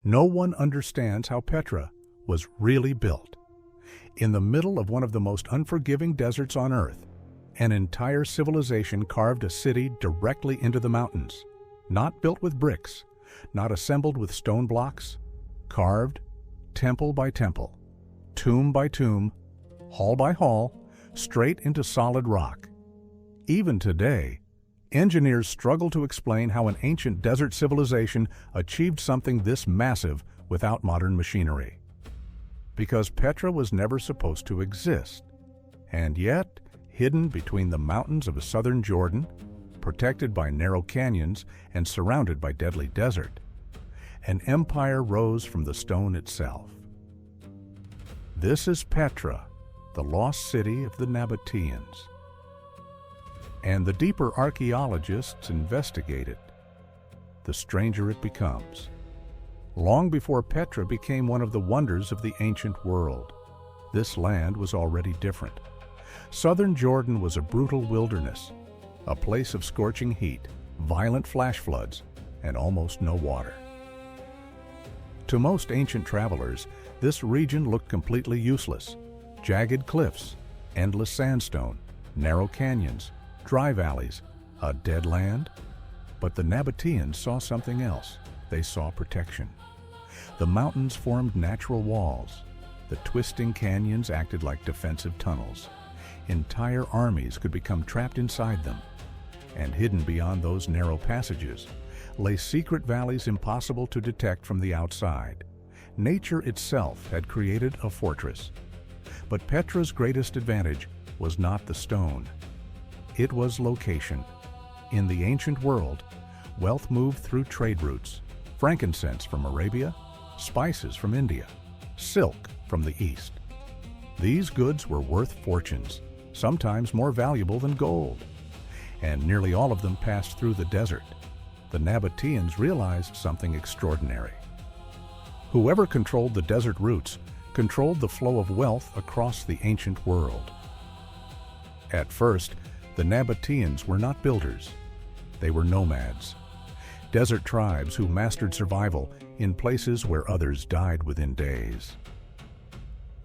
No one understands how Petra was really built. In the middle of one of the most unforgiving deserts on Earth, an entire civilization carved a city directly into the mountains, not built with bricks, not assembled with stone blocks, carved, temple by temple, tomb by tomb, hall by hall, straight into solid rock. Even today, engineers struggle to explain how an ancient desert civilization achieved something this massive without modern machinery. Because Petra was never supposed to exist, and yet, hidden between the mountains of southern Jordan, protected by narrow canyons and surrounded by deadly desert, an empire rose from the stone itself. This is Petra, the lost city of the Nabateans. And the deeper archaeologists investigate it, the stranger it becomes. Long before Petra became one of the wonders of the ancient world, this land was already different. Southern Jordan was a brutal wilderness, a place of scorching heat, violent flash floods, and almost no water. To most ancient travelers, this region looked completely useless. Jagged cliffs, endless sandstone, narrow canyons, dry valleys, a dead land. But the Nabataeans saw something else. They saw protection. The mountains formed natural walls. The twisting canyons acted like defensive tunnels. Entire armies could become trapped inside them. And hidden beyond those narrow passages lay secret valleys impossible to detect from the outside. Nature itself had created a fortress. But Petra's greatest advantage was not the stone. It was location. In the ancient world, wealth moved through trade routes: frankincense from Arabia, spices from India, silk from the East. These goods were worth fortunes, sometimes more valuable than gold. And nearly all of them passed through the desert. The Nabataeans realized something extraordinary. Whoever controlled the desert routes controlled the flow of wealth across the ancient world. At first, the Nabataeans were not builders. They were nomads, desert tribes who mastered survival in places where others died within days.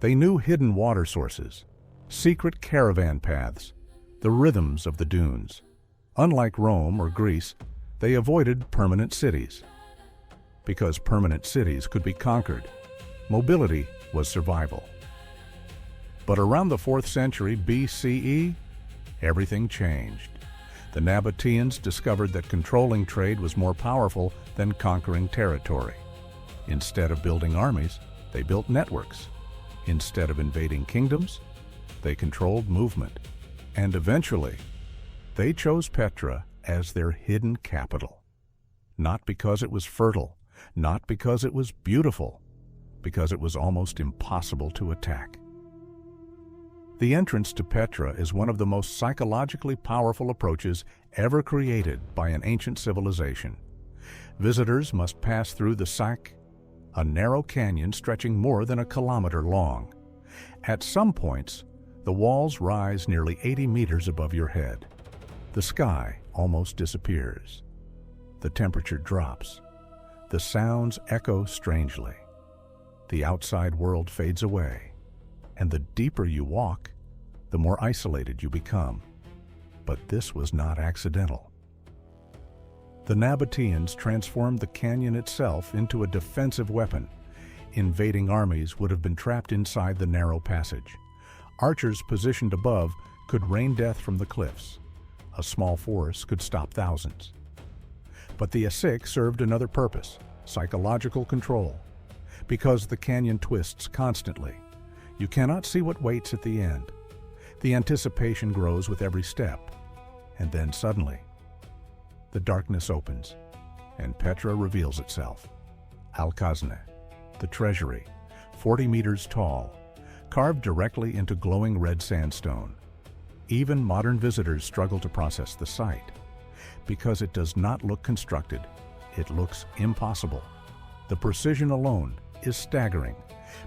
They knew hidden water sources, secret caravan paths, the rhythms of the dunes. Unlike Rome or Greece, they avoided permanent cities. Because permanent cities could be conquered, mobility was survival. But around the 4th century BCE, everything changed. The Nabataeans discovered that controlling trade was more powerful than conquering territory. Instead of building armies, they built networks. Instead of invading kingdoms, they controlled movement. And eventually, they chose Petra as their hidden capital. Not because it was fertile, not because it was beautiful, because it was almost impossible to attack. The entrance to Petra is one of the most psychologically powerful approaches ever created by an ancient civilization. Visitors must pass through the Sac, a narrow canyon stretching more than a kilometer long. At some points, the walls rise nearly 80 meters above your head. The sky almost disappears. The temperature drops. The sounds echo strangely. The outside world fades away. And the deeper you walk, the more isolated you become. But this was not accidental. The Nabataeans transformed the canyon itself into a defensive weapon. Invading armies would have been trapped inside the narrow passage. Archers positioned above could rain death from the cliffs. A small force could stop thousands. But the Asik served another purpose: psychological control. Because the canyon twists constantly, you cannot see what waits at the end. The anticipation grows with every step. And then suddenly, the darkness opens, and Petra reveals itself. Al-Khazne, the Treasury, 40 meters tall, carved directly into glowing red sandstone. Even modern visitors struggle to process the sight. Because it does not look constructed, it looks impossible. The precision alone is staggering.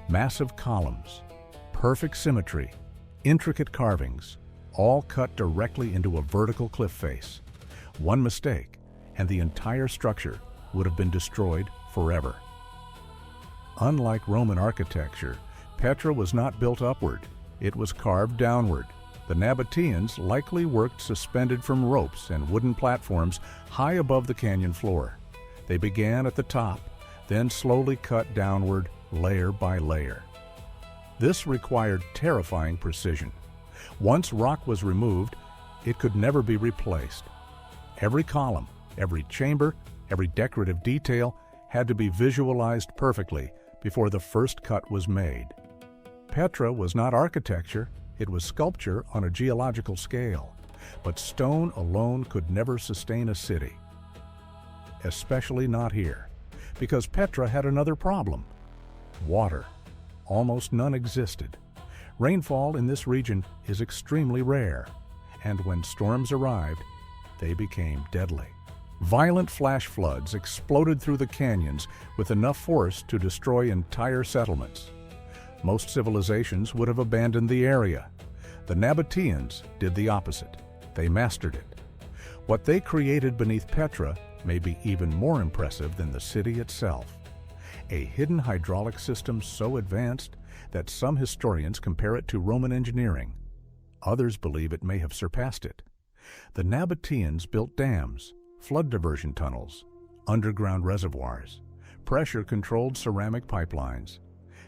Massive columns, perfect symmetry, intricate carvings, all cut directly into a vertical cliff face. One mistake, and the entire structure would have been destroyed forever. Unlike Roman architecture, Petra was not built upward, it was carved downward. The Nabateans likely worked suspended from ropes and wooden platforms high above the canyon floor. They began at the top, then slowly cut downward layer by layer. This required terrifying precision. Once rock was removed, it could never be replaced. Every column, every chamber, every decorative detail had to be visualized perfectly before the first cut was made. Petra was not architecture, it was sculpture on a geological scale. But stone alone could never sustain a city. Especially not here, because Petra had another problem: water. Almost none existed. Rainfall in this region is extremely rare, and when storms arrived, they became deadly. Violent flash floods exploded through the canyons with enough force to destroy entire settlements. Most civilizations would have abandoned the area. The Nabataeans did the opposite. They mastered it. What they created beneath Petra may be even more impressive than the city itself. A hidden hydraulic system so advanced that some historians compare it to Roman engineering. Others believe it may have surpassed it. The Nabataeans built dams, flood diversion tunnels, underground reservoirs, pressure-controlled ceramic pipelines.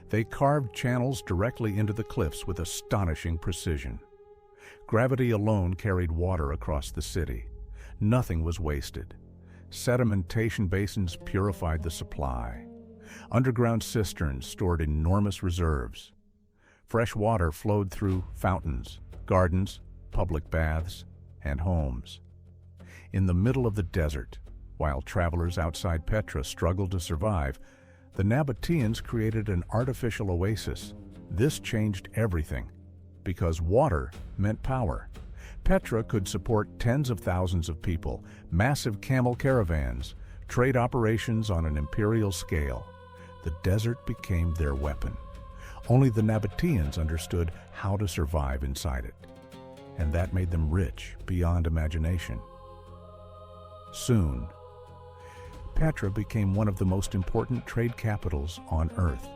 They carved channels directly into the cliffs with astonishing precision. Gravity alone carried water across the city. Nothing was wasted. Sedimentation basins purified the supply. Underground cisterns stored enormous reserves. Fresh water flowed through fountains, gardens, public baths, and homes. In the middle of the desert, while travelers outside Petra struggled to survive, the Nabataeans created an artificial oasis. This changed everything, because water meant power. Petra could support tens of thousands of people, massive camel caravans, trade operations on an imperial scale. The desert became their weapon. Only the Nabataeans understood how to survive inside it, and that made them rich beyond imagination. Soon, Petra became one of the most important trade capitals on Earth.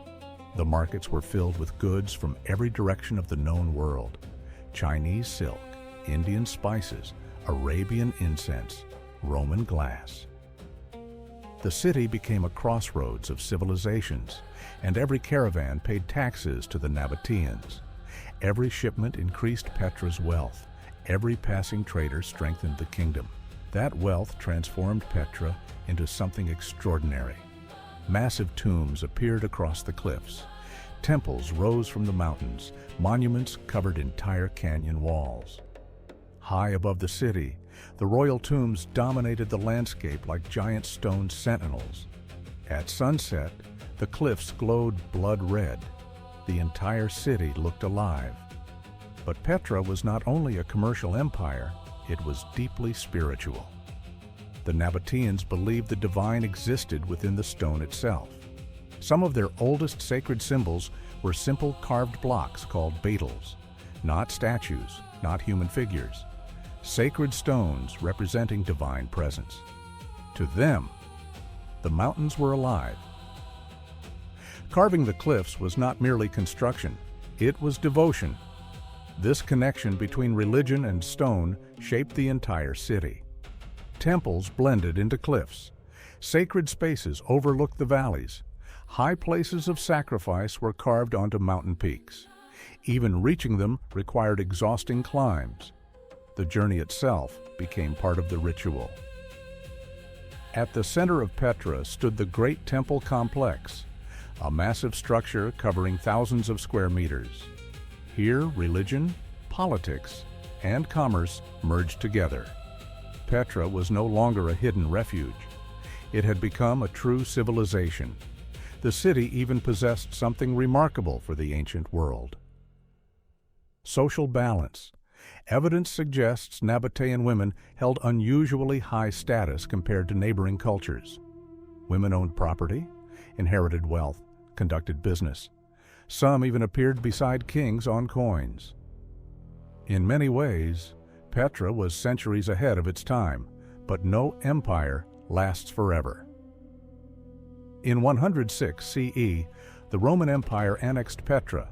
The markets were filled with goods from every direction of the known world: Chinese silk, Indian spices, Arabian incense, Roman glass. The city became a crossroads of civilizations, and every caravan paid taxes to the Nabataeans. Every shipment increased Petra's wealth. Every passing trader strengthened the kingdom. That wealth transformed Petra into something extraordinary. Massive tombs appeared across the cliffs. Temples rose from the mountains. Monuments covered entire canyon walls. High above the city, the royal tombs dominated the landscape like giant stone sentinels. At sunset, the cliffs glowed blood red. The entire city looked alive. But Petra was not only a commercial empire, it was deeply spiritual. The Nabataeans believed the divine existed within the stone itself. Some of their oldest sacred symbols were simple carved blocks called beetles, not statues, not human figures. Sacred stones representing divine presence. To them, the mountains were alive. Carving the cliffs was not merely construction, it was devotion. This connection between religion and stone shaped the entire city. Temples blended into cliffs. Sacred spaces overlooked the valleys. High places of sacrifice were carved onto mountain peaks. Even reaching them required exhausting climbs. The journey itself became part of the ritual. At the center of Petra stood the Great Temple Complex, a massive structure covering thousands of square meters. Here, religion, politics, and commerce merged together. Petra was no longer a hidden refuge. It had become a true civilization. The city even possessed something remarkable for the ancient world: social balance. Evidence suggests Nabataean women held unusually high status compared to neighboring cultures. Women owned property, inherited wealth, conducted business. Some even appeared beside kings on coins. In many ways, Petra was centuries ahead of its time, but no empire lasts forever. In 106 CE, the Roman Empire annexed Petra.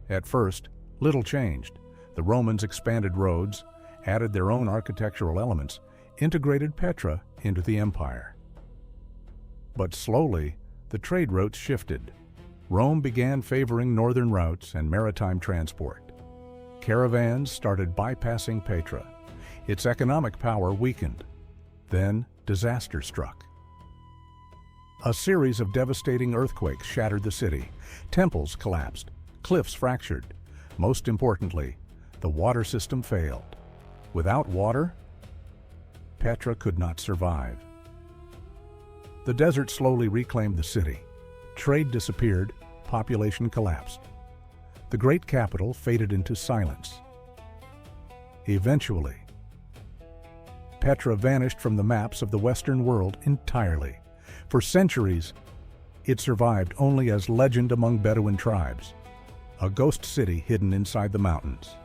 At first, little changed. The Romans expanded roads, added their own architectural elements, integrated Petra into the empire. But slowly, the trade routes shifted. Rome began favoring northern routes and maritime transport. Caravans started bypassing Petra. Its economic power weakened. Then disaster struck. A series of devastating earthquakes shattered the city. Temples collapsed. Cliffs fractured. Most importantly, the water system failed. Without water, Petra could not survive. The desert slowly reclaimed the city. Trade disappeared, population collapsed. The great capital faded into silence. Eventually, Petra vanished from the maps of the Western world entirely. For centuries, it survived only as legend among Bedouin tribes, a ghost city hidden inside the mountains.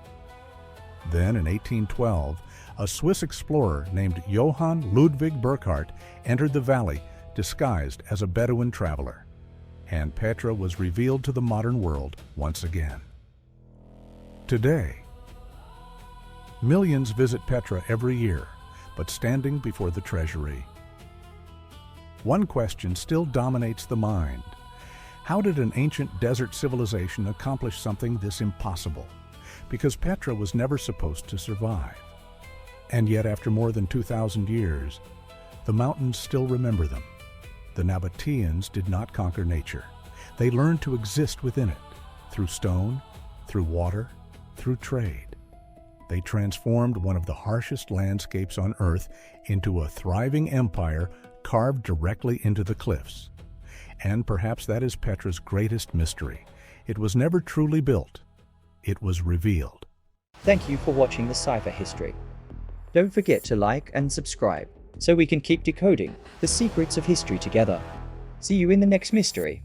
Then, in 1812, a Swiss explorer named Johann Ludwig Burckhardt entered the valley disguised as a Bedouin traveler, and Petra was revealed to the modern world once again. Today, millions visit Petra every year, but standing before the Treasury, one question still dominates the mind. How did an ancient desert civilization accomplish something this impossible? Because Petra was never supposed to survive. And yet, after more than 2,000 years, the mountains still remember them. The Nabateans did not conquer nature. They learned to exist within it, through stone, through water, through trade. They transformed one of the harshest landscapes on Earth into a thriving empire carved directly into the cliffs. And perhaps that is Petra's greatest mystery. It was never truly built. It was revealed. Thank you for watching the Cypher History. Don't forget to like and subscribe, so we can keep decoding the secrets of history together. See you in the next mystery.